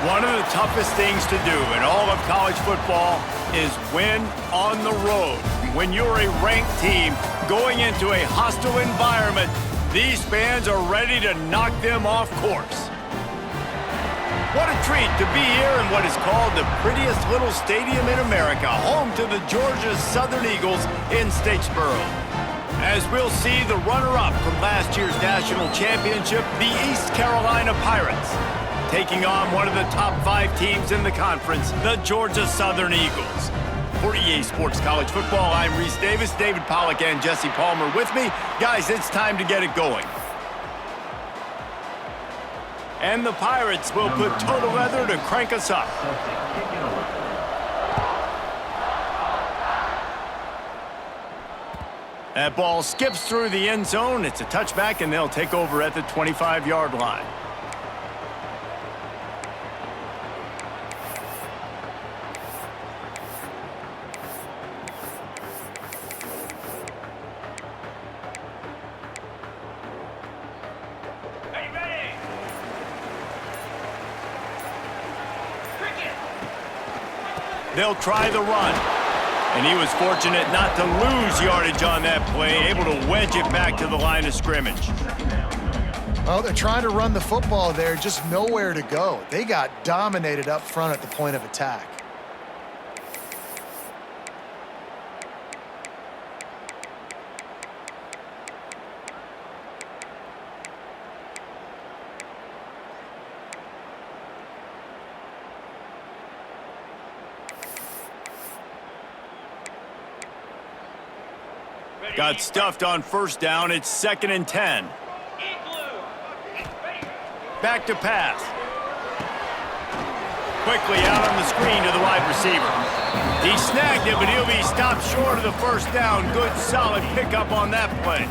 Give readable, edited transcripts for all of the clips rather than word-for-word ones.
One of the toughest things to do in all of college football is win on the road. When you're a ranked team going into a hostile environment, these fans are ready to knock them off course. What a treat to be here in what is called the prettiest little stadium in America, home to the Georgia Southern Eagles in Statesboro. As we'll see the runner-up from last year's national championship, the East Carolina Pirates, taking on one of the top 5 teams in the conference, the Georgia Southern Eagles. For EA Sports College Football, I'm Reese Davis, David Pollack and Jesse Palmer with me. Guys, it's time to get it going. And the Pirates will put total leather to crank us up. That ball skips through the end zone. It's a touchback, and they'll take over at the 25-yard line. They'll try the run. And he was fortunate not to lose yardage on that play, able to wedge it back to the line of scrimmage. Well, they're trying to run the football there, just nowhere to go. They got dominated up front at the point of attack. Got stuffed on first down. It's 2nd and 10. Back to pass. Quickly out on the screen to the wide receiver. He snagged it, but he'll be stopped short of the first down. Good, solid pickup on that play.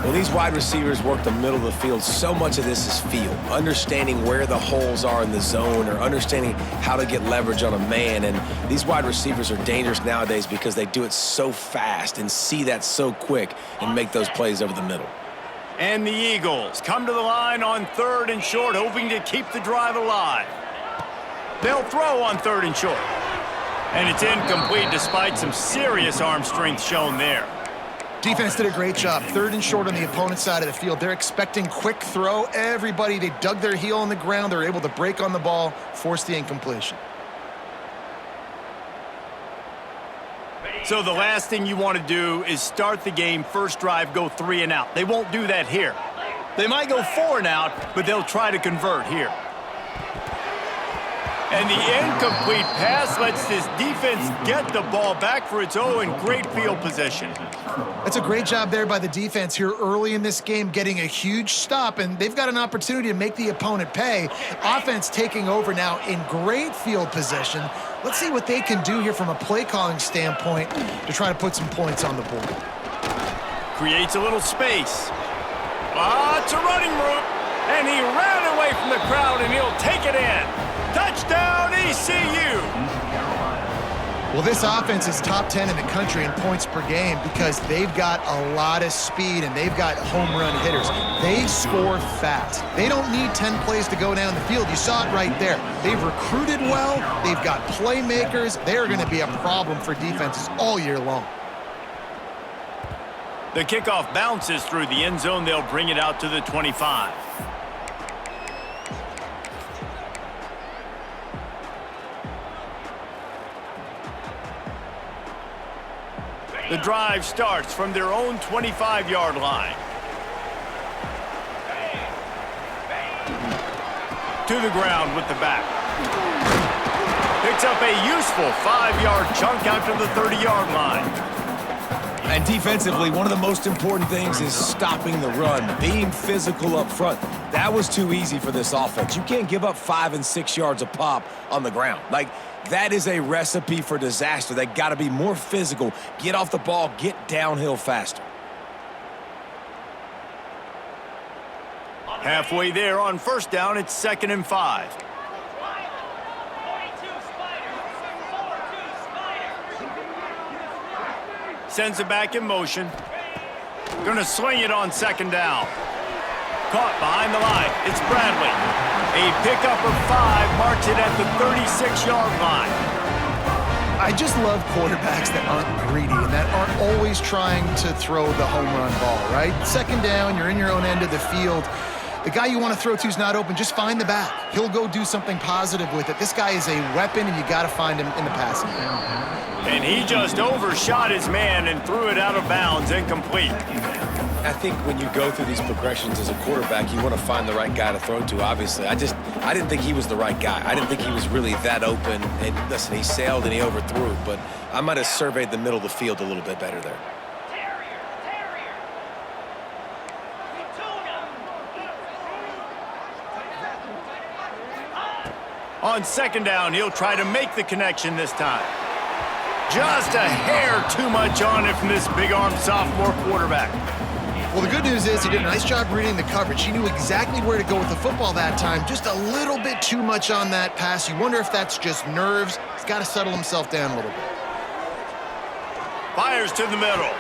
Well, these wide receivers work the middle of the field. So much of this is feel, understanding where the holes are in the zone or understanding how to get leverage on a man. And these wide receivers are dangerous nowadays because they do it so fast and see that so quick and make those plays over the middle. And the Eagles come to the line on 3rd and short, hoping to keep the drive alive. They'll throw on 3rd and short. And it's incomplete despite some serious arm strength shown there. Defense did a great job. 3rd and short on the opponent's side of the field. They're expecting quick throw. Everybody, they dug their heel on the ground. They're able to break on the ball, force the incompletion. So the last thing you want to do is start the game, first drive, go 3 and out. They won't do that here. They might go 4 and out, but they'll try to convert here. And the incomplete pass lets this defense get the ball back for its own great field position. That's a great job there by the defense here early in this game, getting a huge stop, and they've got an opportunity to make the opponent pay. Offense taking over now in great field position. Let's see what they can do here from a play calling standpoint to try to put some points on the board. Creates a little space. It's a running route, and he ran away from the crowd, and he'll take it in. Touchdown, ECU! Well, this offense is top 10 in the country in points per game because they've got a lot of speed and they've got home run hitters. They score fast. They don't need 10 plays to go down the field. You saw it right there. They've recruited well. They've got playmakers. They're going to be a problem for defenses all year long. The kickoff bounces through the end zone. They'll bring it out to the 25. The drive starts from their own 25-yard line. To the ground with the back. Picks up a useful 5-yard chunk out to the 30-yard line. And defensively, one of the most important things is stopping the run, being physical up front. That was too easy for this offense. You can't give up 5 and 6 yards a pop on the ground. That is a recipe for disaster. They got to be more physical, get off the ball, get downhill faster. Halfway there on first down, it's 2nd and 5. Sends it back in motion. Gonna sling it on second down. Caught behind the line. It's Bradley. A pickup of 5 marks it at the 36-yard line. I just love quarterbacks that aren't greedy and that aren't always trying to throw the home run ball, right? Second down, you're in your own end of the field. The guy you want to throw to is not open. Just find the back. He'll go do something positive with it. This guy is a weapon, and you got to find him in the passing game. And he just overshot his man and threw it out of bounds, incomplete. I think when you go through these progressions as a quarterback, you want to find the right guy to throw to, obviously. I didn't think he was the right guy. I didn't think he was really that open. And listen, he sailed and he overthrew, but I might have surveyed the middle of the field a little bit better there. On second down, he'll try to make the connection this time. Just a hair too much on it from this big-armed sophomore quarterback. Well, the good news is he did a nice job reading the coverage. He knew exactly where to go with the football that time. Just a little bit too much on that pass. You wonder if that's just nerves. He's got to settle himself down a little bit. Fires to the middle.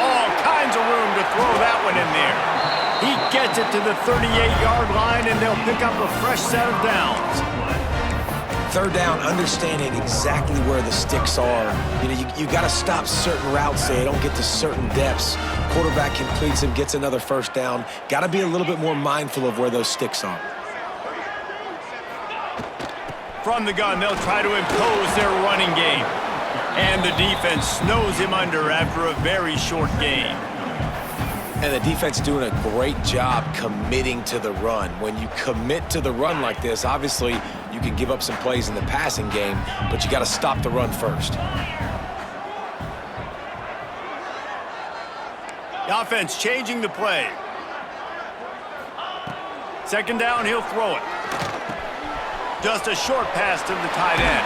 All kinds of room to throw that one in there. He gets it to the 38-yard line, and they'll pick up a fresh set of downs. Third down, understanding exactly where the sticks are. You know, you got to stop certain routes so they don't get to certain depths. Quarterback completes them, gets another first down. Got to be a little bit more mindful of where those sticks are. From the gun, they'll try to impose their running game. And the defense snows him under after a very short game. And the defense doing a great job committing to the run. When you commit to the run like this, obviously you can give up some plays in the passing game, but you got to stop the run first. The offense changing the play. Second down, he'll throw it. Just a short pass to the tight end.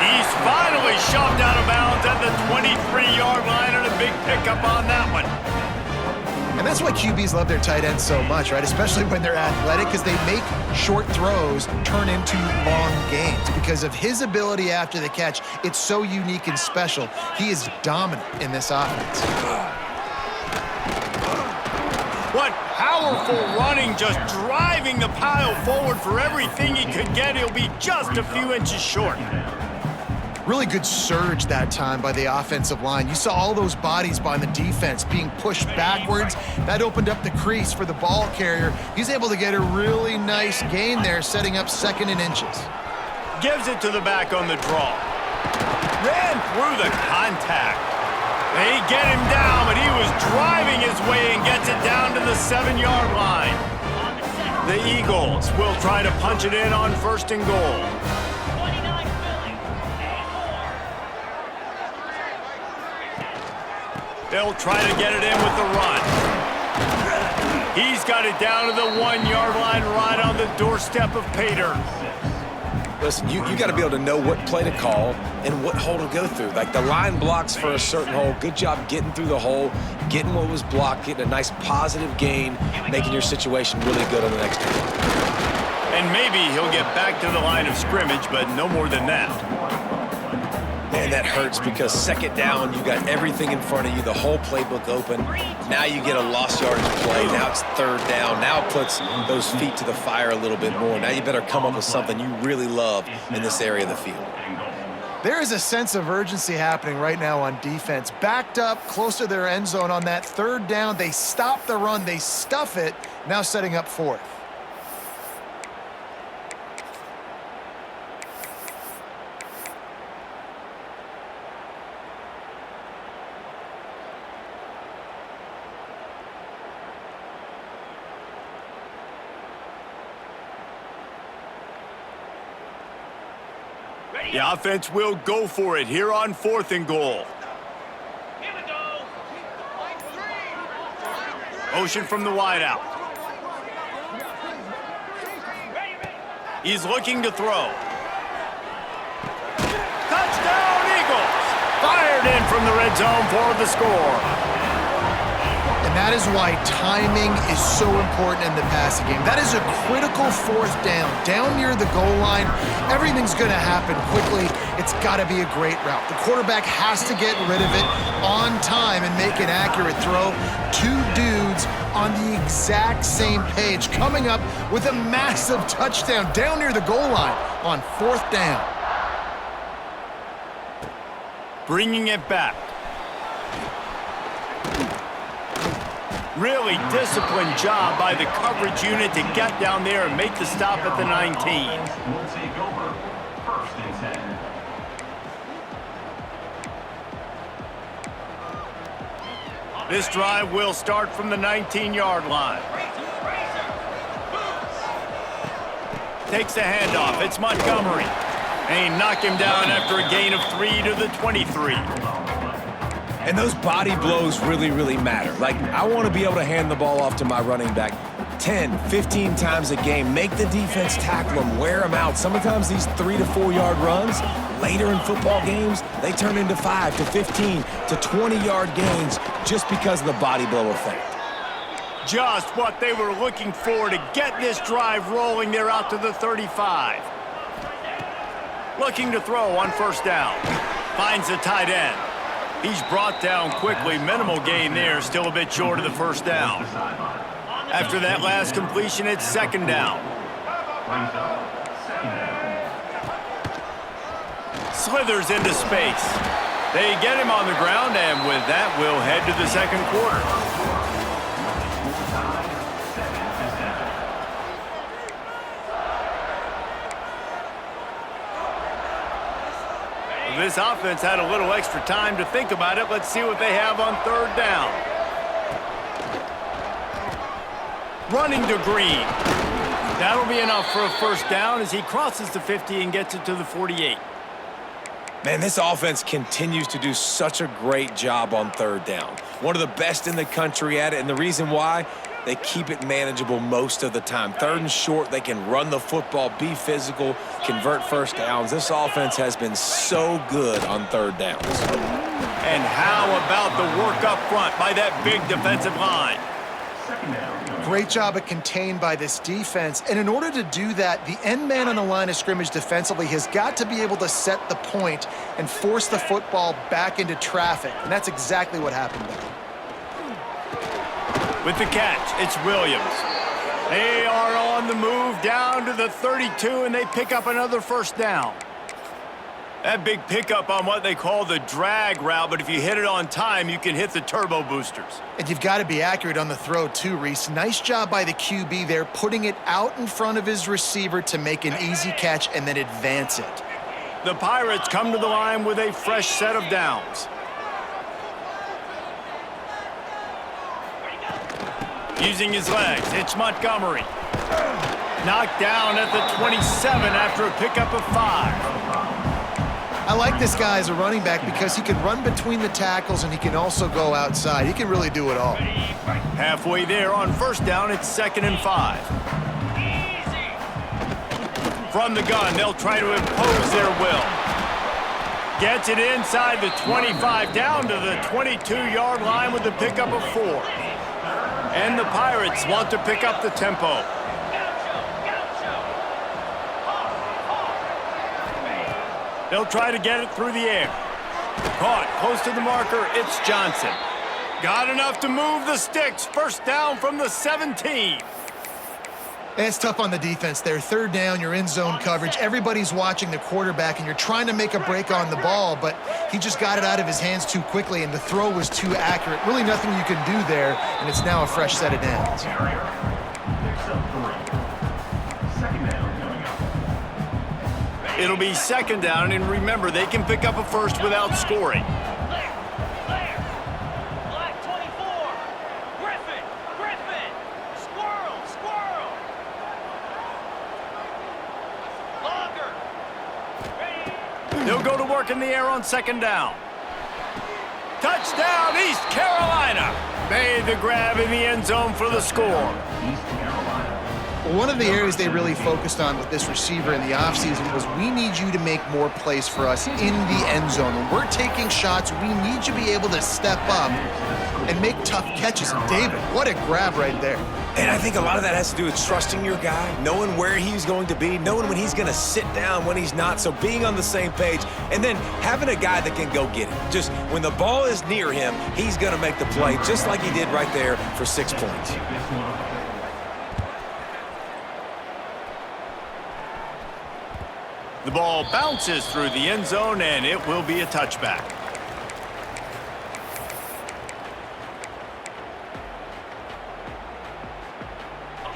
He's finally shoved out of bounds at the 23-yard line, and a big pickup on that one. And that's why QBs love their tight ends so much, right? Especially when they're athletic, because they make short throws turn into long games. Because of his ability after the catch, it's so unique and special. He is dominant in this offense. What powerful running, just driving the pile forward for everything he could get. He'll be just a few inches short. Really good surge that time by the offensive line. You saw all those bodies by the defense being pushed backwards. That opened up the crease for the ball carrier. He's able to get a really nice gain there, setting up second and inches. Gives it to the back on the draw. Ran through the contact. They get him down, but he was driving his way and gets it down to the 7-yard line. The Eagles will try to punch it in on first and goal. They'll try to get it in with the run. He's got it down to the 1-yard line right on the doorstep of Pater. Listen, you got to be able to know what play to call and what hole to go through. Like the line blocks for a certain hole. Good job getting through the hole, getting what was blocked, getting a nice positive gain, making your situation really good on the next one. And maybe he'll get back to the line of scrimmage, but no more than that. Man, that hurts because second down, you got everything in front of you, the whole playbook open. Now you get a lost yardage play. Now it's third down. Now it puts those feet to the fire a little bit more. Now you better come up with something you really love in this area of the field. There is a sense of urgency happening right now on defense. Backed up, close to their end zone on that third down. They stop the run. They stuff it. Now setting up fourth. The offense will go for it here on fourth and goal. Here we go. Motion from the wideout. He's looking to throw. Touchdown, Eagles! Fired in from the red zone for the score. And that is why timing is so important in the passing game. That is a critical fourth down. Down near the goal line, everything's going to happen quickly. It's got to be a great route. The quarterback has to get rid of it on time and make an accurate throw. Two dudes on the exact same page, coming up with a massive touchdown down near the goal line on fourth down. Bringing it back. Really disciplined job by the coverage unit to get down there and make the stop at the 19. Will take over. First and 10. This drive will start from the 19-yard line. Takes the handoff. It's Montgomery. And he knocked him down after a gain of 3 to the 23. And those body blows really, really matter. Like, I want to be able to hand the ball off to my running back 10, 15 times a game. Make the defense tackle them, wear them out. Sometimes these 3 to 4 yard runs, later in football games, they turn into 5 to 15 to 20-yard gains just because of the body blow effect. Just what they were looking for to get this drive rolling. They're out to the 35. Looking to throw on first down. Finds the tight end. He's brought down quickly. Minimal gain there. Still a bit short of the first down. After that last completion, it's second down. Slithers into space. They get him on the ground, and with that, we'll head to the second quarter. This offense had a little extra time to think about it. Let's see what they have on third down. Running to Green. That'll be enough for a first down as he crosses the 50 and gets it to the 48. Man, this offense continues to do such a great job on third down. One of the best in the country at it, and the reason why, they keep it manageable most of the time. Third and short, they can run the football, be physical, convert first downs. This offense has been so good on third downs. And how about the work up front by that big defensive line? Great job at contained by this defense. And in order to do that, the end man on the line of scrimmage defensively has got to be able to set the point and force the football back into traffic. And that's exactly what happened there. With the catch, it's Williams. They are on the move down to the 32, and they pick up another first down. That big pickup on what they call the drag route, but if you hit it on time, you can hit the turbo boosters. And you've got to be accurate on the throw too, Reese. Nice job by the QB there, putting it out in front of his receiver to make an easy catch and then advance it. The Pirates come to the line with a fresh set of downs. Using his legs, it's Montgomery. Knocked down at the 27 after a pickup of 5. I like this guy as a running back because he can run between the tackles and he can also go outside. He can really do it all. Halfway there on first down, it's 2nd and 5. From the gun, they'll try to impose their will. Gets it inside the 25, down to the 22-yard line with the pickup of 4. And the Pirates want to pick up the tempo. They'll try to get it through the air. Caught close to the marker, it's Johnson. Got enough to move the sticks. First down from the 17. It's tough on the defense there. Third down, you're in zone coverage. Everybody's watching the quarterback, and you're trying to make a break on the ball, but he just got it out of his hands too quickly, and the throw was too accurate. Really nothing you can do there, and it's now a fresh set of downs. It'll be second down, and remember, they can pick up a first without scoring. They'll go to work in the air on second down. Touchdown, East Carolina. Made the grab in the end zone for the score. Well, one of the areas they really focused on with this receiver in the offseason was we need you to make more plays for us in the end zone. When we're taking shots, we need you to be able to step up and make tough catches. And David, what a grab right there. And I think a lot of that has to do with trusting your guy, knowing where he's going to be, knowing when he's going to sit down, when he's not, so being on the same page, and then having a guy that can go get it. Just when the ball is near him, he's going to make the play, just like he did right there for 6 points. The ball bounces through the end zone, and it will be a touchback.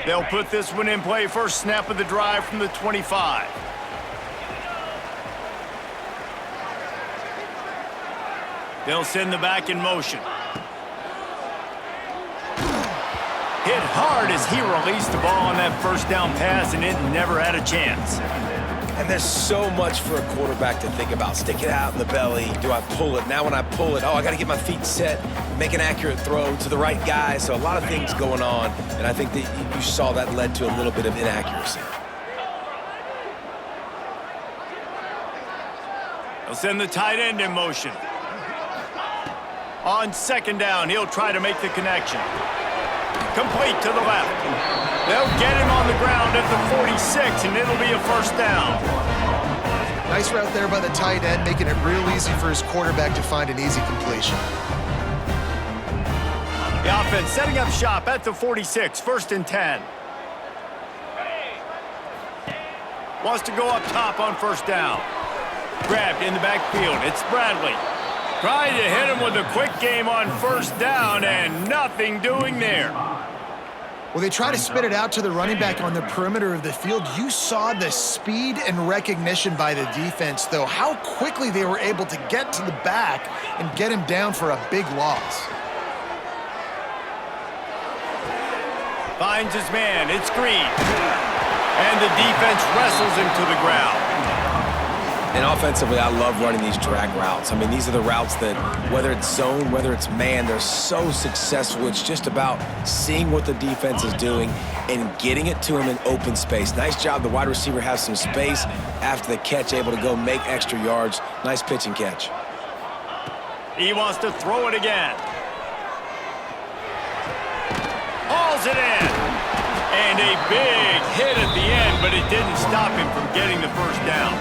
They'll put this one in play first snap of the drive from the 25. They'll send the back in motion. Hit hard as he released the ball on that first down pass, and it never had a chance. And there's so much for a quarterback to think about. Stick it out in the belly. Do I pull it? Now when I pull it, I got to get my feet set, make an accurate throw to the right guy. So a lot of things going on, and I think that you saw that led to a little bit of inaccuracy. They'll send the tight end in motion. On second down, he'll try to make the connection. Complete to the left. They'll get him on the ground at the 46, and it'll be a first down. Nice route there by the tight end, making it real easy for his quarterback to find an easy completion. The offense setting up shop at the 46, first and 10. Wants to go up top on first down. Grabbed in the backfield. It's Bradley. Trying to hit him with a quick game on first down, and nothing doing there. Well, they try to spit it out to the running back on the perimeter of the field. You saw the speed and recognition by the defense, though, how quickly they were able to get to the back and get him down for a big loss. Finds his man. It's Green. And the defense wrestles him to the ground. And offensively, I love running these drag routes. I mean, these are the routes that, whether it's zone, whether it's man, they're so successful. It's just about seeing what the defense is doing and getting it to him in open space. Nice job. The wide receiver has some space after the catch, able to go make extra yards. Nice pitch and catch. He wants to throw it again. Hauls it in. And a big hit at the end, but it didn't stop him from getting the first down.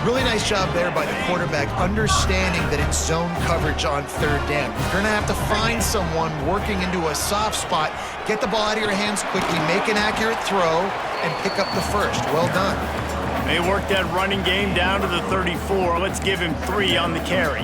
Really nice job there by the quarterback, understanding that it's zone coverage on third down. You're going to have to find someone working into a soft spot, get the ball out of your hands quickly, make an accurate throw, and pick up the first. Well done. They worked that running game down to the 34. Let's give him 3 on the carry.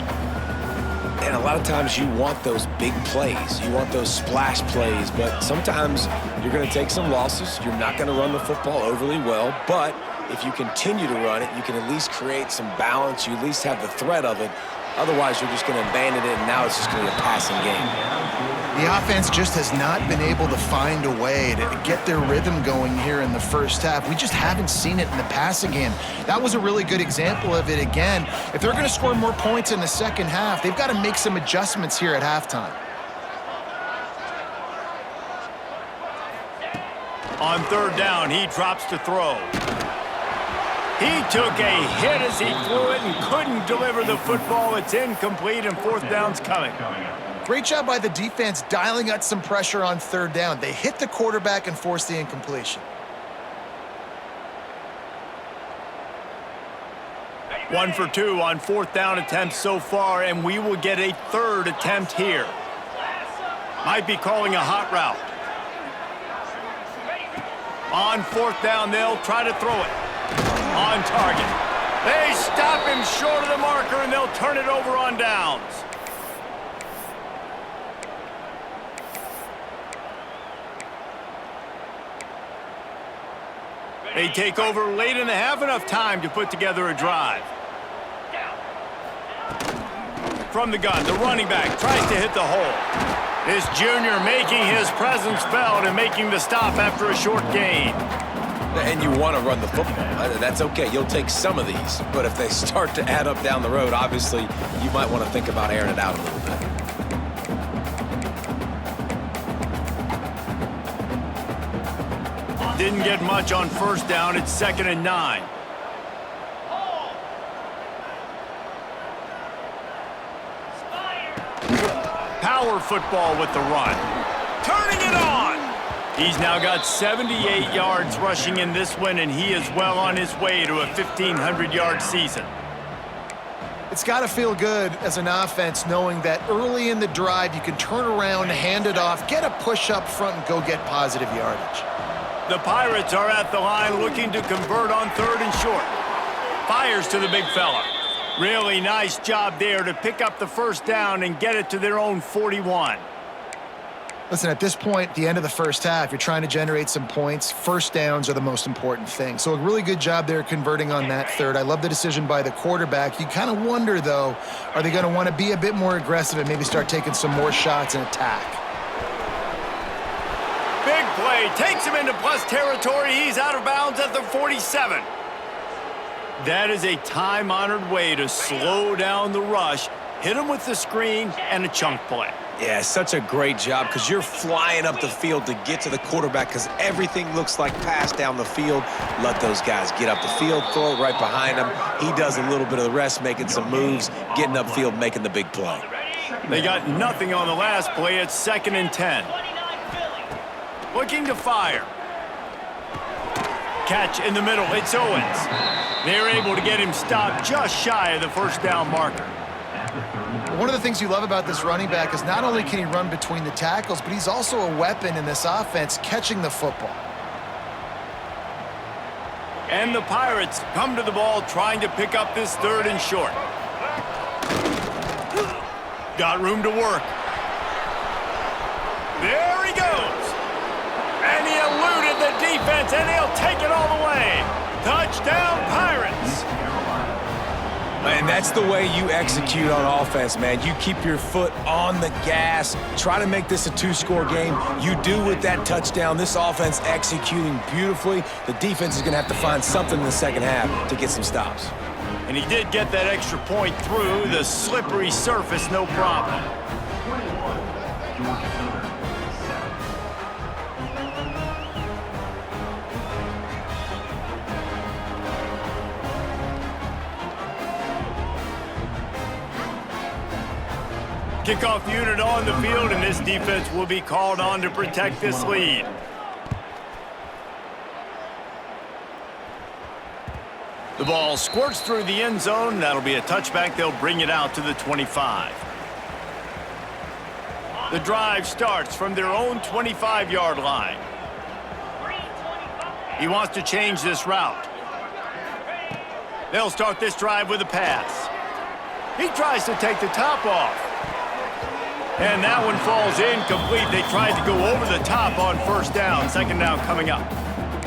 And a lot of times you want those big plays. You want those splash plays, but sometimes you're going to take some losses. You're not going to run the football overly well, but if you continue to run it, you can at least create some balance. You at least have the threat of it. Otherwise, you're just going to abandon it, and now it's just going to be a passing game. The offense just has not been able to find a way to get their rhythm going here in the first half. We just haven't seen it in the passing game. That was a really good example of it again. If they're going to score more points in the second half, they've got to make some adjustments here at halftime. On third down, he drops to throw. He took a hit as he threw it and couldn't deliver the football. It's incomplete, and fourth down's coming. Great job by the defense dialing out some pressure on third down. They hit the quarterback and forced the incompletion. 1 for 2 on fourth down attempts so far, and we will get a third attempt here. Might be calling a hot route. On fourth down, they'll try to throw it. On target. They stop him short of the marker, and they'll turn it over on downs. They take over late in the half, enough time to put together a drive. From the gun, the running back tries to hit the hole. This junior making his presence felt and making the stop after a short gain. And you want to run the football. That's okay. You'll take some of these. But if they start to add up down the road, obviously, you might want to think about airing it out a little bit. Didn't get much on first down. It's 2nd and 9. power football with the run. Turning it on! He's now got 78 yards rushing in this one, and he is well on his way to a 1,500-yard season. It's got to feel good as an offense knowing that early in the drive you can turn around, hand it off, get a push up front, and go get positive yardage. The Pirates are at the line looking to convert on 3rd and short. Fires to the big fella. Really nice job there to pick up the first down and get it to their own 41. Listen, at this point, the end of the first half, you're trying to generate some points. First downs are the most important thing. So a really good job there converting on that 3rd. I love the decision by the quarterback. You kind of wonder, though, are they going to want to be a bit more aggressive and maybe start taking some more shots and attack? Big play. Takes him into plus territory. He's out of bounds at the 47. That is a time-honored way to slow down the rush, hit him with the screen, and a chunk play. Yeah, such a great job because you're flying up the field to get to the quarterback because everything looks like pass down the field. Let those guys get up the field, throw it right behind him. He does a little bit of the rest, making some moves, getting upfield, making the big play. They got nothing on the last play. It's 2nd and 10. Looking to fire. Catch in the middle. It's Owens. They're able to get him stopped just shy of the first down marker. One of the things you love about this running back is not only can he run between the tackles, but he's also a weapon in this offense catching the football. And the Pirates come to the ball trying to pick up this 3rd and short. Got room to work. There he goes. And he eluded the defense, and he'll take it all the way. Touchdown, Pirates. And that's the way you execute on offense, man. You keep your foot on the gas. Try to make this a 2-score game. You do with that touchdown. This offense executing beautifully. The defense is going to have to find something in the second half to get some stops. And he did get that extra point through the slippery surface, no problem. 21, Georgia Southern, 7. Kickoff unit on the field, and this defense will be called on to protect this lead. The ball squirts through the end zone. That'll be a touchback. They'll bring it out to the 25. The drive starts from their own 25-yard line. He wants to change this route. They'll start this drive with a pass. He tries to take the top off. And that one falls incomplete. They tried to go over the top on first down. 2nd down coming up.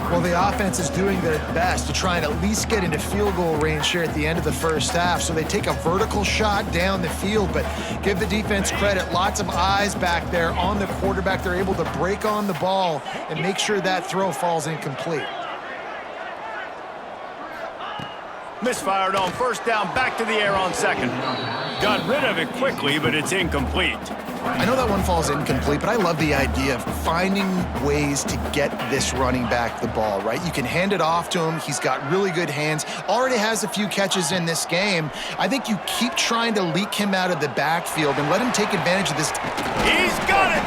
Well, the offense is doing their best to try and at least get into field goal range here at the end of the first half. So they take a vertical shot down the field, but give the defense credit. Lots of eyes back there on the quarterback. They're able to break on the ball and make sure that throw falls incomplete. Misfired on first down, back to the air on 2nd. Got rid of it quickly, but it's incomplete. I know that one falls incomplete, but I love the idea of finding ways to get this running back the ball, right? You can hand it off to him. He's got really good hands. Already has a few catches in this game. I think you keep trying to leak him out of the backfield and let him take advantage of this. He's got it!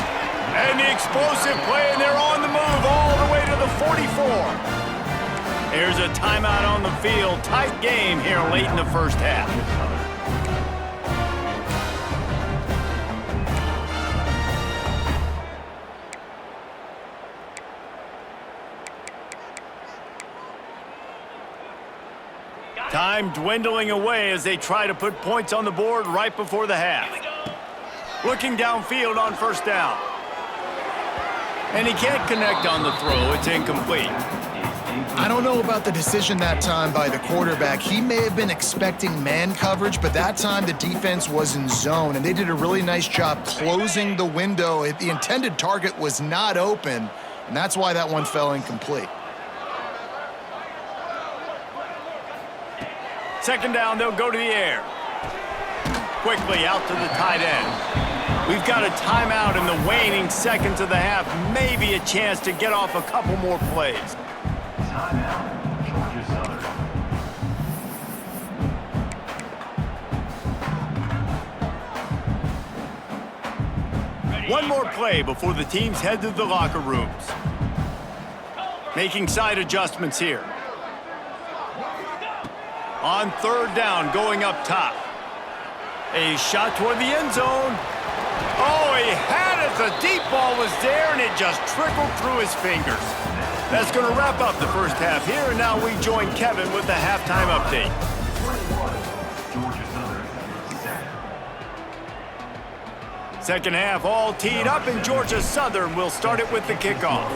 And the explosive play, and they're on the move all the way to the 44. There's a timeout on the field. Tight game here late in the first half. Time dwindling away as they try to put points on the board right before the half. Looking downfield on first down. And he can't connect on the throw. It's incomplete. I don't know about the decision that time by the quarterback. He may have been expecting man coverage, but that time the defense was in zone, and they did a really nice job closing the window. The intended target was not open, and that's why that one fell incomplete. 2nd down, they'll go to the air. Quickly out to the tight end. We've got a timeout in the waning seconds of the half. Maybe a chance to get off a couple more plays. Timeout, Georgia Southern. one more play before the teams head to the locker rooms. Making side adjustments here. On third down, going up top. A shot toward the end zone. Oh, he had it. The deep ball was there, and it just trickled through his fingers. That's going to wrap up the first half here, and now we join Kevin with the halftime update. Georgia Southern, set. Second half all teed up, and Georgia Southern will start it with the kickoff.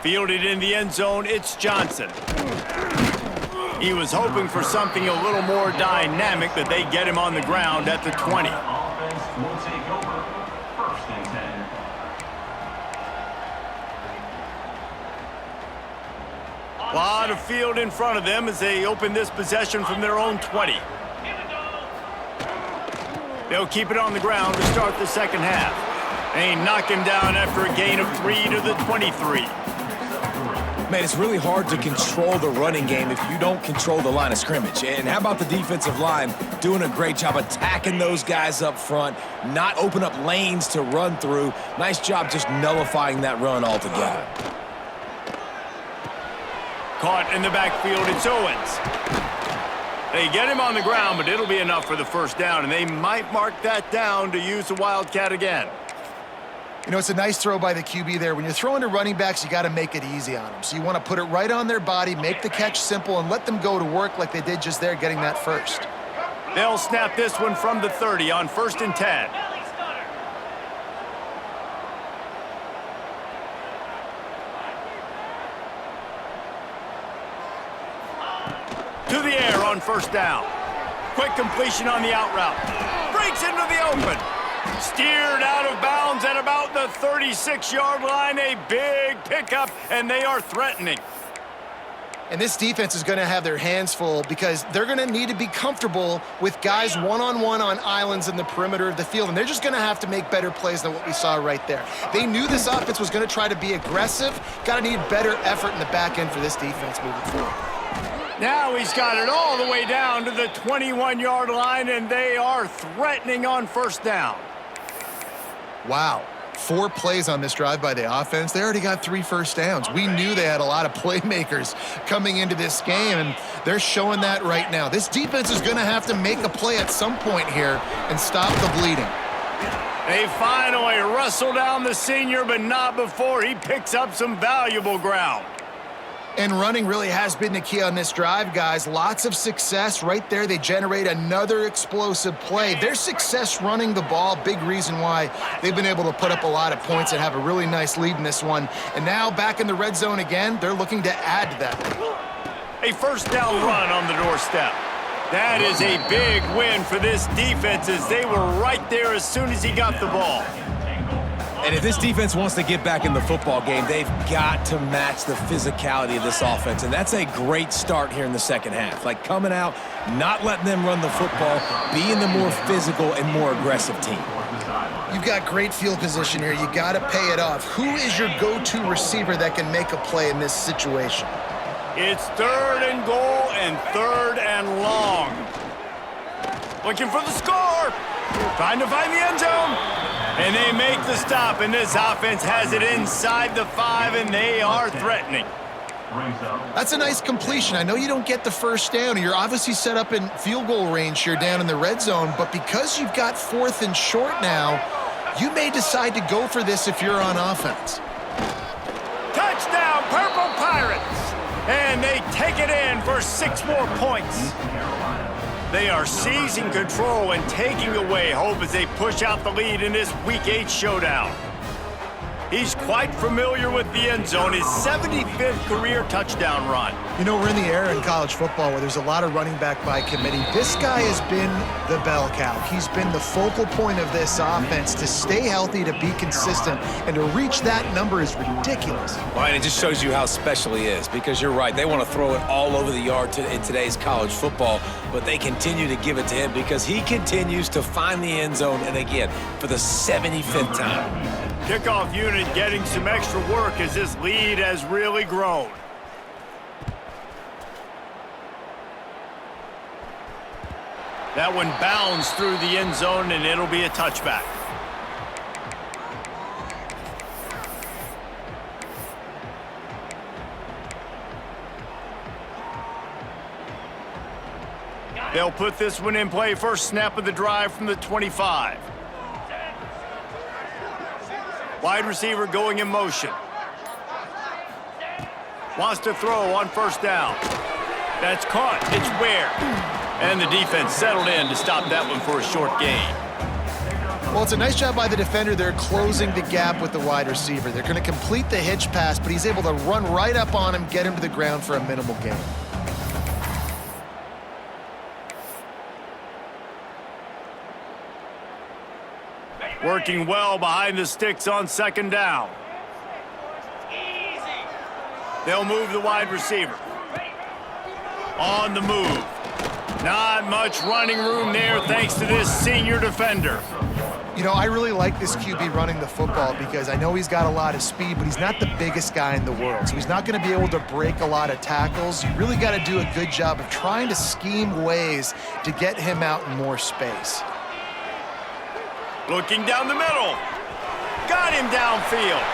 Fielded in the end zone, it's Johnson. He was hoping for something a little more dynamic, but they get him on the ground at the 20. Offense will take over. First and 10. A lot of field in front of them as they open this possession from their own 20. They'll keep it on the ground to start the second half. They knock him down after a gain of 3 to the 23. Man, it's really hard to control the running game if you don't control the line of scrimmage. And how about the defensive line doing a great job attacking those guys up front, not open up lanes to run through. Nice job just nullifying that run altogether. Caught in the backfield, it's Owens. They get him on the ground, but it'll be enough for the first down, and they might mark that down to use the Wildcat again. You know, it's a nice throw by the QB there. When you're throwing to running backs, you got to make it easy on them. So you want to put it right on their body, make the catch simple, and let them go to work like they did just there, getting that first. They'll snap this one from the 30 on 1st and 10. To the air on 1st down. Quick completion on the out route. Breaks into the open. Steered out of bounds at about the 36-yard line. A big pickup, and they are threatening. And this defense is going to have their hands full because they're going to need to be comfortable with guys one-on-one on islands in the perimeter of the field, and they're just going to have to make better plays than what we saw right there. They knew this offense was going to try to be aggressive. Got to need better effort in the back end for this defense moving forward. Now he's got it all the way down to the 21-yard line, and they are threatening on 1st down. Wow. 4 plays on this drive by the offense. They already got 3 first downs. We knew they had a lot of playmakers coming into this game, and they're showing that right now. This defense is going to have to make a play at some point here and stop the bleeding. They finally wrestle down the senior, but not before he picks up some valuable ground. And running really has been the key on this drive, guys. Lots of success right there. They generate another explosive play. Their success running the ball, big reason why they've been able to put up a lot of points and have a really nice lead in this one. And now back in the red zone again, they're looking to add to that. A 1st down run on the doorstep. That is a big win for this defense as they were right there as soon as he got the ball. And if this defense wants to get back in the football game, they've got to match the physicality of this offense. And that's a great start here in the second half. Like coming out, not letting them run the football, being the more physical and more aggressive team. You've got great field position here. You got to pay it off. Who is your go-to receiver that can make a play in this situation? It's 3rd and goal and 3rd and long. Looking for the score. Trying to find the end zone. And they make the stop, and this offense has it inside the 5, and they are threatening. That's a nice completion. I know you don't get the first down, and you're obviously set up in field goal range here down in the red zone, but because you've got 4th and short now, you may decide to go for this if you're on offense. Touchdown, Purple Pirates! And they take it in for 6 more points. They are seizing control and taking away hope as they push out the lead in this Week 8 showdown. He's quite familiar with the end zone, his 75th career touchdown run. You know, we're in the era in college football where there's a lot of running back by committee. This guy has been the bell cow. He's been the focal point of this offense. To stay healthy, to be consistent, and to reach that number is ridiculous. Well, and it just shows you how special he is, because you're right. They want to throw it all over the yard in today's college football, but they continue to give it to him because he continues to find the end zone, and again, for the 75th time. Kickoff unit getting some extra work as this lead has really grown. That one bounds through the end zone, and it'll be a touchback. They'll put this one in play. First snap of the drive from the 25. Wide receiver going in motion. Wants to throw on first down. That's caught. It's Ware. And the defense settled in to stop that one for a short gain. Well, it's a nice job by the defender. They're closing the gap with the wide receiver. They're going to complete the hitch pass, but he's able to run right up on him, get him to the ground for a minimal gain. Working well behind the sticks on second down. They'll move the wide receiver. On the move. Not much running room there thanks to this senior defender. You know, I really like this QB running the football because I know he's got a lot of speed, but he's not the biggest guy in the world. So he's not going to be able to break a lot of tackles. You really got to do a good job of trying to scheme ways to get him out in more space. Looking down the middle. Got him downfield.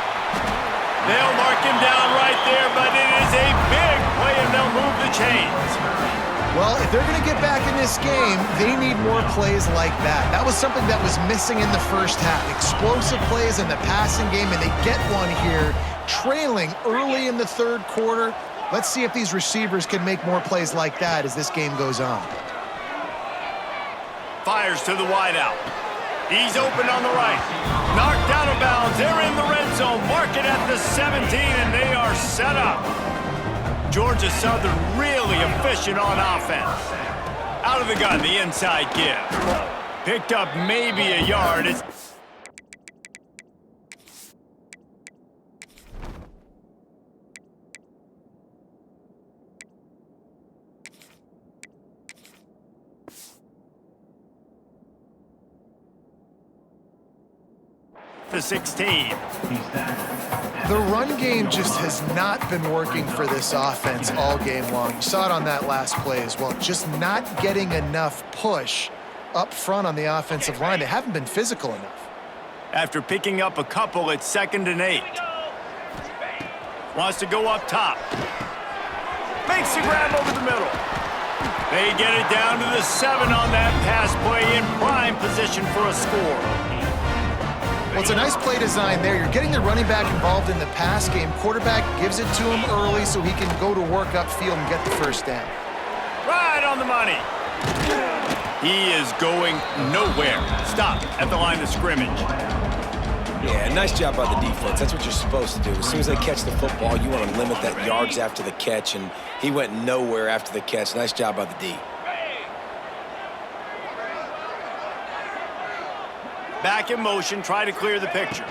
They'll mark him down right there, but it is a big play, and they'll move the chains. Well, if they're going to get back in this game, they need more plays like that. That was something that was missing in the first half. Explosive plays in the passing game, and they get one here, trailing early in the third quarter. Let's see if these receivers can make more plays like that as this game goes on. Fires to the wideout. He's open on the right. Knocked out of bounds. They're in the red zone. Mark it at the 17, and they are set up. Georgia Southern really efficient on offense. Out of the gun, the inside give. Picked up maybe a yard. It's the 16. The run game just has not been working for this offense all game long. You saw it on that last play as well. Just not getting enough push up front on the offensive line. They haven't been physical enough. After picking up a couple, it's 2nd and 8. Wants to go up top. Makes the grab over the middle. They get it down to the 7 on that pass play in prime position for a score. Well, it's a nice play design there. You're getting the running back involved in the pass game. Quarterback gives it to him early so he can go to work upfield and get the first down. Right on the money. He is going nowhere. Stop at the line of scrimmage. Yeah, nice job by the defense. That's what you're supposed to do. As soon as they catch the football, you want to limit that yards after the catch, and he went nowhere after the catch. Nice job by the D. Back in motion, try to clear the picture.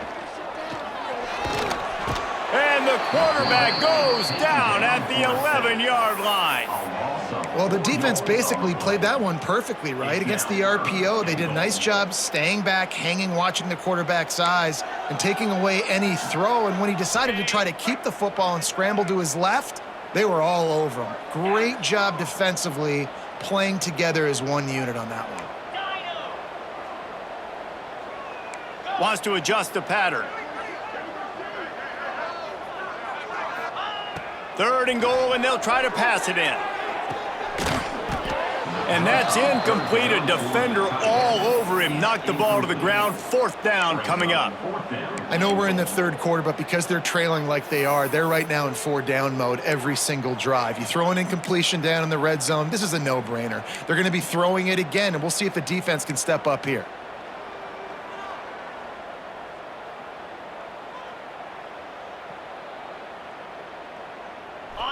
And the quarterback goes down at the 11-yard line. Well, the defense basically played that one perfectly, right? Against the RPO, they did a nice job staying back, hanging, watching the quarterback's eyes, and taking away any throw. And when he decided to try to keep the football and scramble to his left, they were all over him. Great job defensively, playing together as one unit on that one. Wants to adjust the pattern. 3rd and goal, and they'll try to pass it in. And that's incomplete. A defender all over him. Knocked the ball to the ground. 4th down coming up. I know we're in the third quarter, but because they're trailing like they are, they're right now in 4-down mode every single drive. You throw an incompletion down in the red zone, this is a no-brainer. They're going to be throwing it again, and we'll see if the defense can step up here.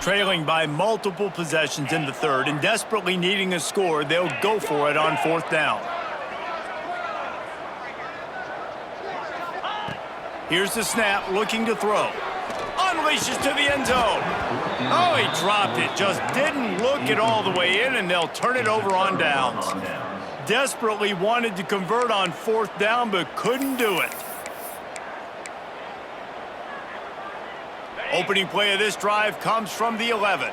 Trailing by multiple possessions in the 3rd and desperately needing a score, they'll go for it on 4th down. Here's the snap, looking to throw. Unleashes to the end zone. Oh, he dropped it. Just didn't look it all the way in, and they'll turn it over on downs. Desperately wanted to convert on 4th down, but couldn't do it. Opening play of this drive comes from the 11.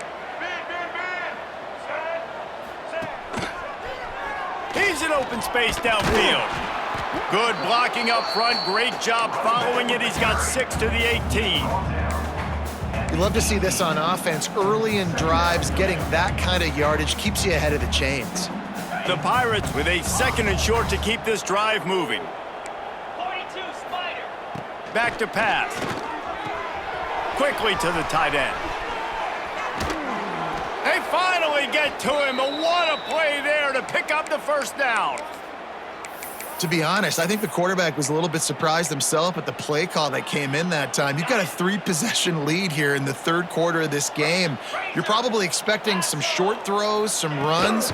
He leaves an open space downfield. Good blocking up front. Great job following it. He's got 6 to the 18. You love to see this on offense. Early in drives, getting that kind of yardage keeps you ahead of the chains. The Pirates with a 2nd and short to keep this drive moving. 42, Spider. Back to pass. Quickly to the tight end. They finally get to him, but what a play there to pick up the first down. To be honest, I think the quarterback was a little bit surprised himself at the play call that came in that time. You've got a 3-possession lead here in the 3rd quarter of this game. You're probably expecting some short throws, some runs,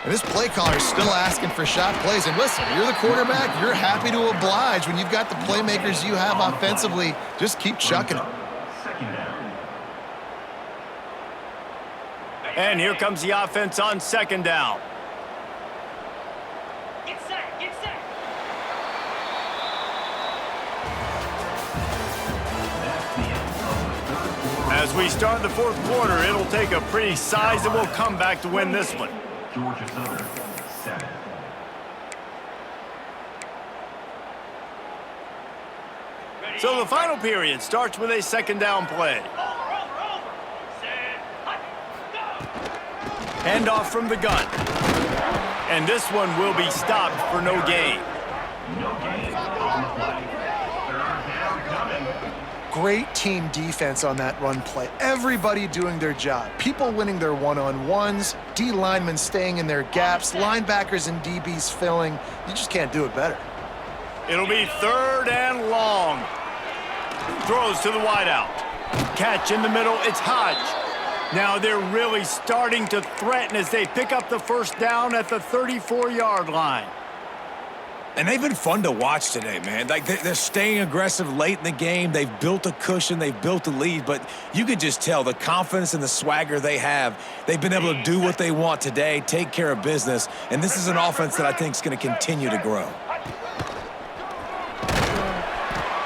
and this play caller is still asking for shot plays. And listen, you're the quarterback. You're happy to oblige when you've got the playmakers you have offensively. Just keep chucking them. Second down. And here comes the offense on 2nd down. Get set, get set. That's the end of the 3rd quarter. As we start the 4th quarter, it'll take a pretty sizable comeback to win this one. Georgia Southern, 7. So the final period starts with a 2nd down play. Over. Set, hut, go. Handoff from the gun. And this one will be stopped for no gain. No gain on the play. 3rd down coming. Great team defense on that run play. Everybody doing their job. People winning their one-on-ones, D linemen staying in their gaps, linebackers and DBs filling. You just can't do it better. It'll be 3rd and long. Throws to the wideout. Catch in the middle. It's Hodge. Now they're really starting to threaten as they pick up the first down at the 34-yard line. And they've been fun to watch today, man. Like, they're staying aggressive late in the game. They've built a cushion. They've built a lead. But you could just tell the confidence and the swagger they have. They've been able to do what they want today, take care of business. And this is an offense that I think is going to continue to grow.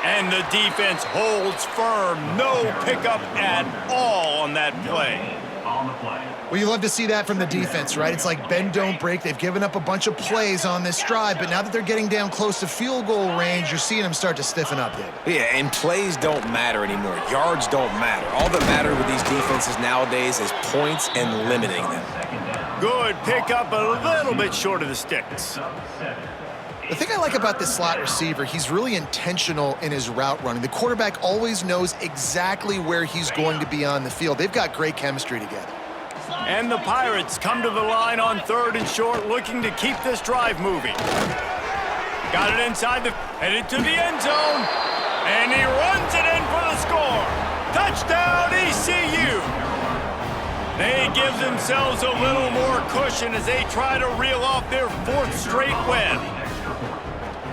And the defense holds firm. No pickup at all on that play. On the play. Well, you love to see that from the defense, right? It's like bend, don't break. They've given up a bunch of plays on this drive, but now that they're getting down close to field goal range, you're seeing them start to stiffen up, David. Yeah, and plays don't matter anymore. Yards don't matter. All that matters with these defenses nowadays is points and limiting them. Good pickup, a little bit short of the sticks. The thing I like about this slot receiver, he's really intentional in his route running. The quarterback always knows exactly where he's going to be on the field. They've got great chemistry together. And the Pirates come to the line on 3rd and short, looking to keep this drive moving. Got it inside, headed to the end zone, and he runs it in for the score. Touchdown, ECU. They give themselves a little more cushion as they try to reel off their 4th straight win.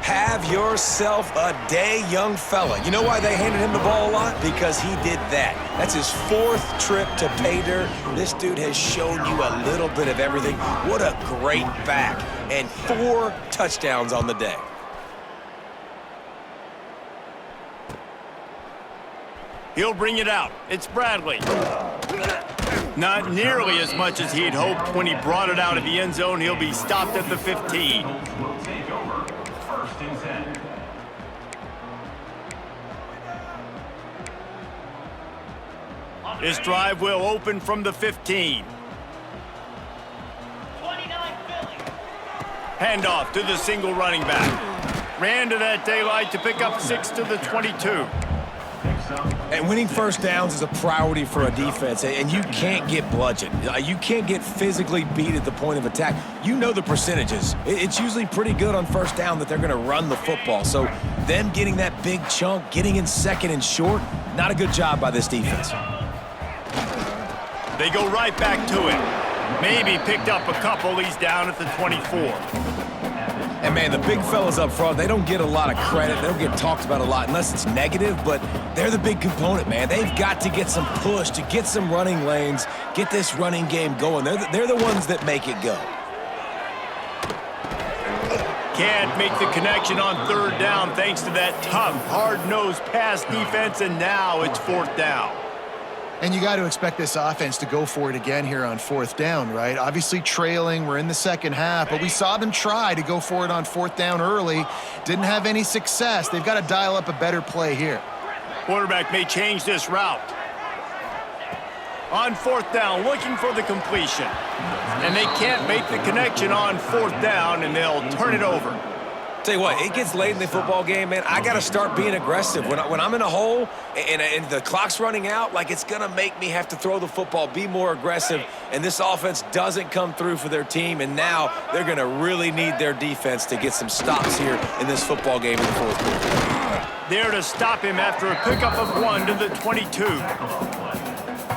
Have yourself a day, young fella. You know why they handed him the ball a lot? Because he did that. That's his 4th trip to pay dirt. This dude has shown you a little bit of everything. What a great back. And 4 touchdowns on the day. He'll bring it out. It's Bradley. Not nearly as much as he'd hoped when he brought it out of the end zone. He'll be stopped at the 15. Will take over. 1st and 10. This drive will open from the 15. 29, Philly. Handoff to the single running back. Ran to that daylight to pick up 6 to the 22. And winning first downs is a priority for a defense, and you can't get bludgeoned. You can't get physically beat at the point of attack. You know the percentages. It's usually pretty good on first down that they're going to run the football. So them getting that big chunk, getting in 2nd and short, not a good job by this defense. They go right back to him. Maybe picked up a couple. He's down at the 24. And, man, the big fellas up front, they don't get a lot of credit. They don't get talked about a lot unless it's negative, but they're the big component, man. They've got to get some push, to get some running lanes, get this running game going. They're the ones that make it go. Can't make the connection on 3rd down thanks to that tough, hard-nosed pass defense, and now it's 4th down. And you got to expect this offense to go for it again here on fourth down, right? Obviously trailing, we're in the second half, but we saw them try to go for it on fourth down early. Didn't have any success. They've got to dial up a better play here. Quarterback may change this route. On fourth down, looking for the completion. And they can't make the connection on fourth down, and they'll turn it over. Tell you what, it gets late in the football game, man. I got to start being aggressive. When I'm in a hole and the clock's running out, like, it's going to make me have to throw the football, be more aggressive, and this offense doesn't come through for their team, and now they're going to really need their defense to get some stops here in this football game in the fourth quarter. There to stop him after a pickup of 1 to the 22.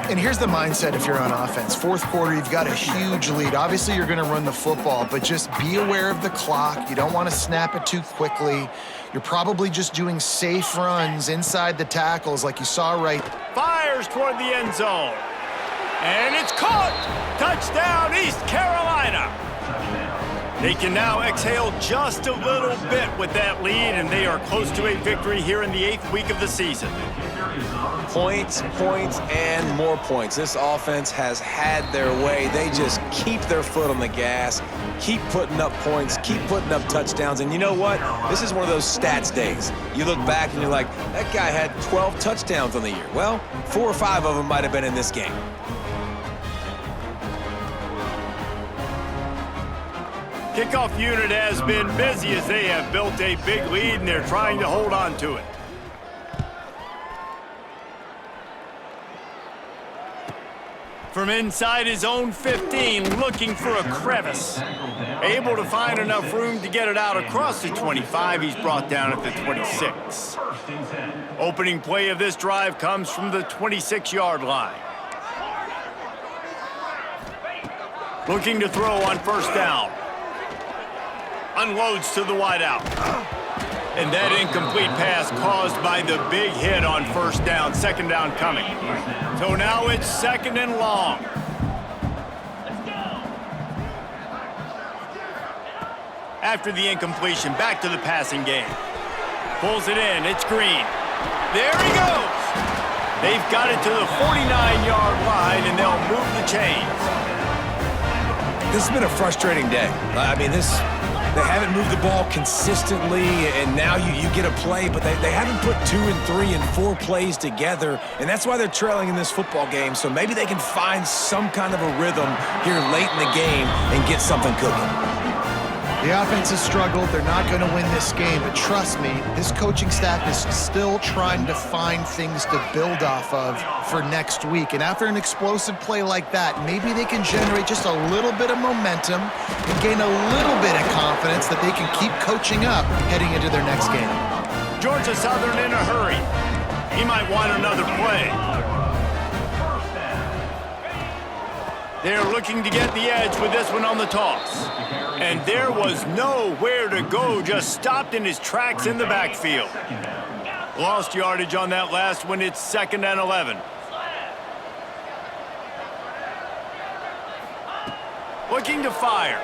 And here's the mindset if you're on offense. Fourth quarter, you've got a huge lead. Obviously, you're going to run the football, but just be aware of the clock. You don't want to snap it too quickly. You're probably just doing safe runs inside the tackles like you saw right. Fires toward the end zone. And it's caught! Touchdown, East Carolina! They can now exhale just a little bit with that lead, and they are close to a victory here in the 8th week of the season. Points, points, and more points. This offense has had their way. They just keep their foot on the gas, keep putting up points, keep putting up touchdowns. And you know what? This is one of those stats days. You look back and you're like, that guy had 12 touchdowns on the year. Well, 4 or 5 of them might have been in this game. Kickoff unit has been busy as they have built a big lead, and they're trying to hold on to it. From inside his own 15, looking for a crevice. Able to find enough room to get it out across the 25. He's brought down at the 26. Opening play of this drive comes from the 26-yard line. Looking to throw on first down. Unloads to the wideout. And that incomplete pass caused by the big hit on first down. Second down coming. So now it's second and long. After the incompletion, back to the passing game. Pulls it in. It's Green. There he goes. They've got it to the 49-yard line, and they'll move the chains. This has been a frustrating day. I mean, they haven't moved the ball consistently, and now you get a play, but they haven't put 2 and 3 and 4 plays together, and that's why they're trailing in this football game. So maybe they can find some kind of a rhythm here late in the game and get something cooking. The offense has struggled. They're not going to win this game, but trust me, this coaching staff is still trying to find things to build off of for next week. And after an explosive play like that, maybe they can generate just a little bit of momentum and gain a little bit of confidence that they can keep coaching up heading into their next game. Georgia Southern in a hurry. He might want another play. They're looking to get the edge with this one on the toss. And there was nowhere to go, just stopped in his tracks in the backfield. Lost yardage on that last one. It's second and 11. Looking to fire.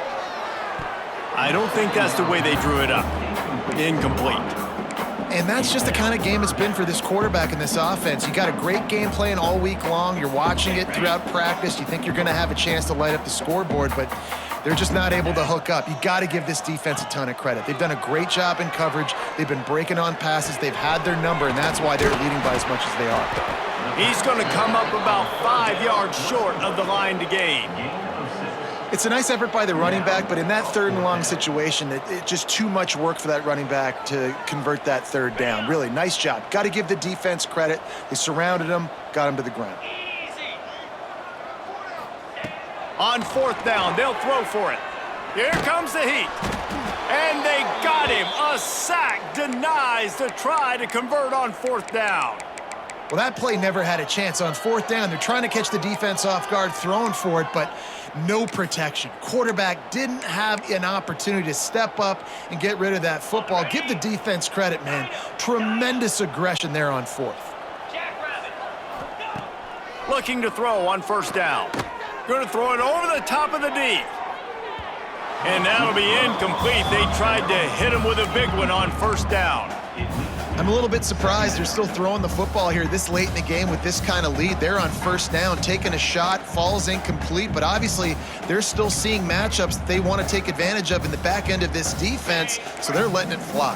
I don't think that's the way they drew it up. Incomplete. And that's just the kind of game it's been for this quarterback in this offense. You got a great game plan all week long. You're watching it throughout practice. You think you're going to have a chance to light up the scoreboard, but they're just not able to hook up. You got to give this defense a ton of credit. They've done a great job in coverage. They've been breaking on passes. They've had their number, and that's why they're leading by as much as they are. He's going to come up about 5 yards short of the line to gain. It's a nice effort by the running back, but in that third and long situation, it's just too much work for that running back to convert that third down. Really, nice job. Got to give the defense credit. They surrounded him, got him to the ground. On fourth down, they'll throw for it. Here comes the heat. And they got him. A sack denies the try to convert on fourth down. Well, that play never had a chance. On fourth down, they're trying to catch the defense off guard, throwing for it, but no protection. Quarterback didn't have an opportunity to step up and get rid of that football. Give the defense credit, man. Tremendous aggression there on fourth. Looking to throw on first down. Going to throw it over the top of the D. And that'll be incomplete. They tried to hit him with a big one on first down. I'm a little bit surprised they're still throwing the football here this late in the game with this kind of lead. They're on first down, taking a shot, falls incomplete, but obviously they're still seeing matchups that they want to take advantage of in the back end of this defense, so they're letting it fly.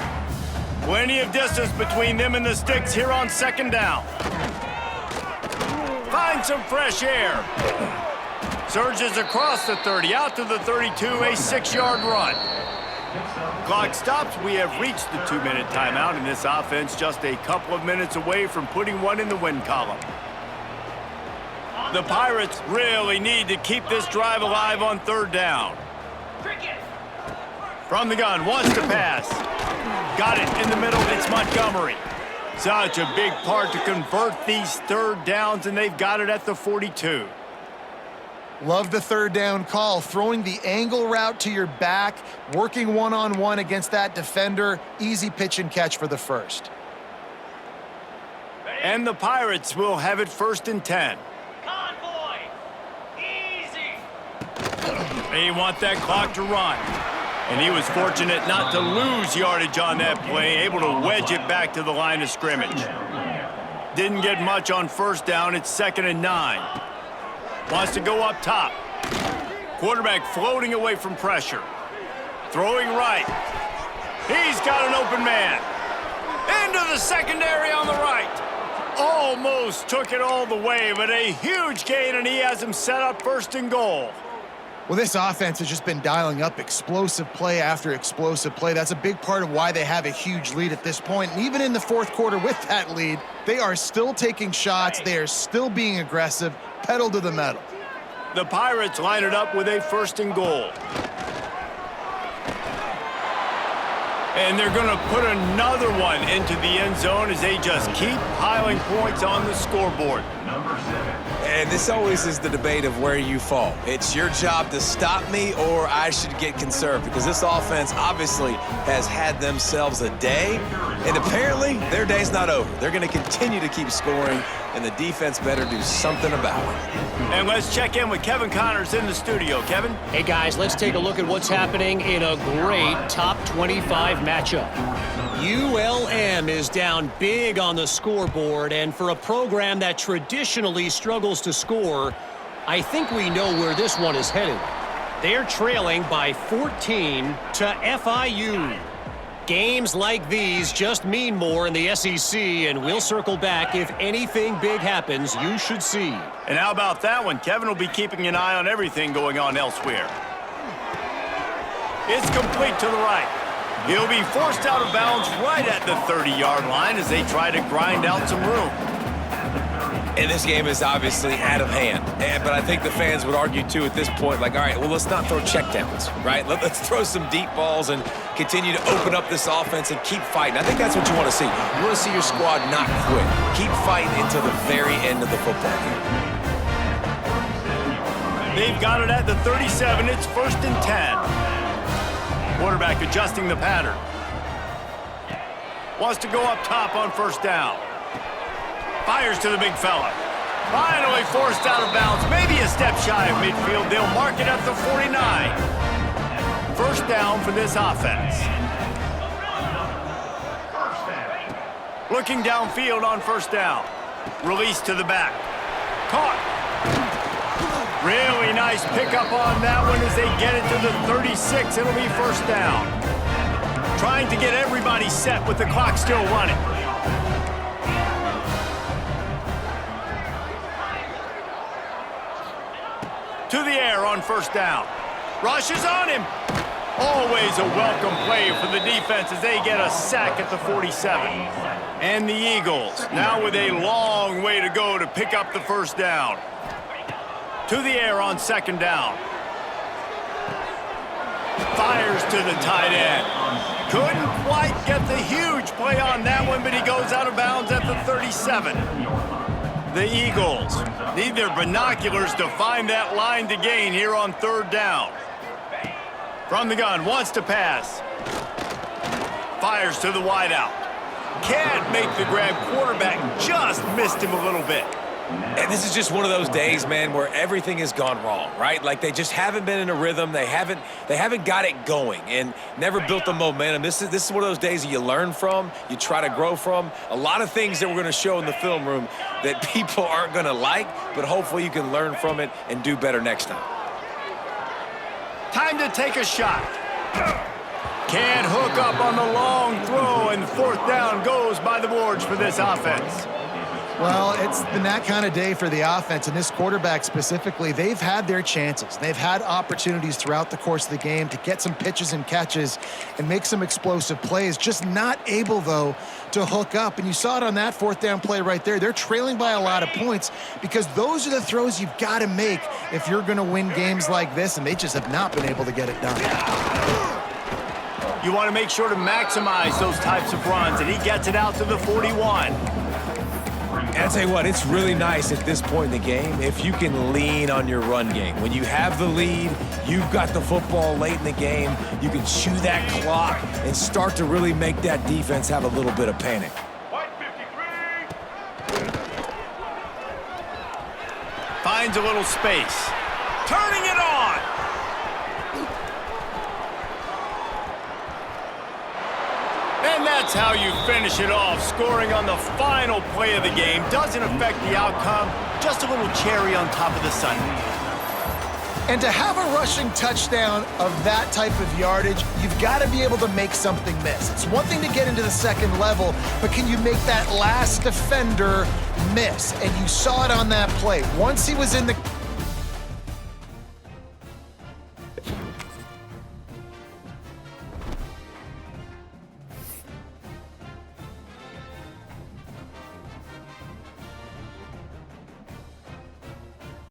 Plenty of distance between them and the sticks here on second down. Find some fresh air. Surges across the 30, out to the 32, a 6-yard run. Clock stops. We have reached the 2-minute timeout, and this offense just a couple of minutes away from putting one in the win column. The Pirates really need to keep this drive alive on third down. From the gun, wants to pass. Got it in the middle. It's Montgomery. Such a big part to convert these third downs, and they've got it at the 42. Love the third down call, throwing the angle route to your back, working one-on-one against that defender. Easy pitch and catch for the first. And the Pirates will have it 1st and 10. Convoy. Easy. They want that clock to run. And he was fortunate not to lose yardage on that play, able to wedge it back to the line of scrimmage. Didn't get much on first down. It's 2nd and 9. Wants to go up top. Quarterback floating away from pressure. Throwing right. He's got an open man. Into the secondary on the right. Almost took it all the way, but a huge gain, and he has him set up 1st and goal. Well, this offense has just been dialing up explosive play after explosive play. That's a big part of why they have a huge lead at this point. And even in the 4th quarter with that lead, they are still taking shots. They are still being aggressive, pedal to the metal. The Pirates line it up with a 1st and goal. And they're going to put another one into the end zone as they just keep piling points on the scoreboard. Number 7. And this always is the debate of where you fall. It's your job to stop me, or I should get conserved, because this offense obviously has had themselves a day, and apparently their day's not over. They're going to continue to keep scoring, and the defense better do something about it. And let's check in with Kevin Connors in the studio. Kevin? Hey, guys, let's take a look at what's happening in a great top 25 matchup. ULM is down big on the scoreboard, and for a program that traditionally struggles to score, I think we know where this one is headed. They're trailing by 14 to FIU. Games like these just mean more in the SEC, and we'll circle back if anything big happens you should see. And how about that one? Kevin will be keeping an eye on everything going on elsewhere. It's complete to the right. He'll be forced out of bounds right at the 30-yard line as they try to grind out some room. And this game is obviously out of hand. But I think the fans would argue, too, at this point, like, all right, well, let's not throw checkdowns, right? Let's throw some deep balls and continue to open up this offense and keep fighting. I think that's what you want to see. You want to see your squad not quit. Keep fighting until the very end of the football game. They've got it at the 37. It's 1st and 10. Quarterback adjusting the pattern. Wants to go up top on first down. Fires to the big fella. Finally forced out of bounds. Maybe a step shy of midfield. They'll mark it at the 49. First down for this offense. Looking downfield on first down. Release to the back. Caught. Really nice pickup on that one as they get it to the 36. It'll be first down. Trying to get everybody set with the clock still running. To the air on first down. Rush is on him. Always a welcome play for the defense as they get a sack at the 47. And the Eagles now with a long way to go to pick up the first down. To the air on second down. Fires to the tight end. Couldn't quite get the huge play on that one, but he goes out of bounds at the 37. The Eagles need their binoculars to find that line to gain here on third down. From the gun, wants to pass. Fires to the wideout. Can't make the grab. Quarterback just missed him a little bit. And this is just one of those days, man, where everything has gone wrong, right? Like they just haven't been in a rhythm. They haven't got it going and never built the momentum. This is one of those days that you learn from, you try to grow from. A lot of things that we're going to show in the film room that people aren't going to like, but hopefully you can learn from it and do better next time. Time to take a shot. Can't hook up on the long throw, and fourth down goes by the boards for this offense. Well, it's been that kind of day for the offense, and this quarterback specifically. They've had their chances. They've had opportunities throughout the course of the game to get some pitches and catches and make some explosive plays, just not able, though, to hook up. And you saw it on that fourth down play right there. They're trailing by a lot of points because those are the throws you've got to make if you're going to win games like this, and they just have not been able to get it done. You want to make sure to maximize those types of runs, and he gets it out to the 41. And I'll tell you what, it's really nice at this point in the game if you can lean on your run game. When you have the lead, you've got the football late in the game, you can chew that clock and start to really make that defense have a little bit of panic. Finds a little space. Turning it on! And that's how you finish it off. Scoring on the final play of the game doesn't affect the outcome. Just a little cherry on top of the sundae. And to have a rushing touchdown of that type of yardage, you've got to be able to make something miss. It's one thing to get into the second level, but can you make that last defender miss? And you saw it on that play. Once he was in the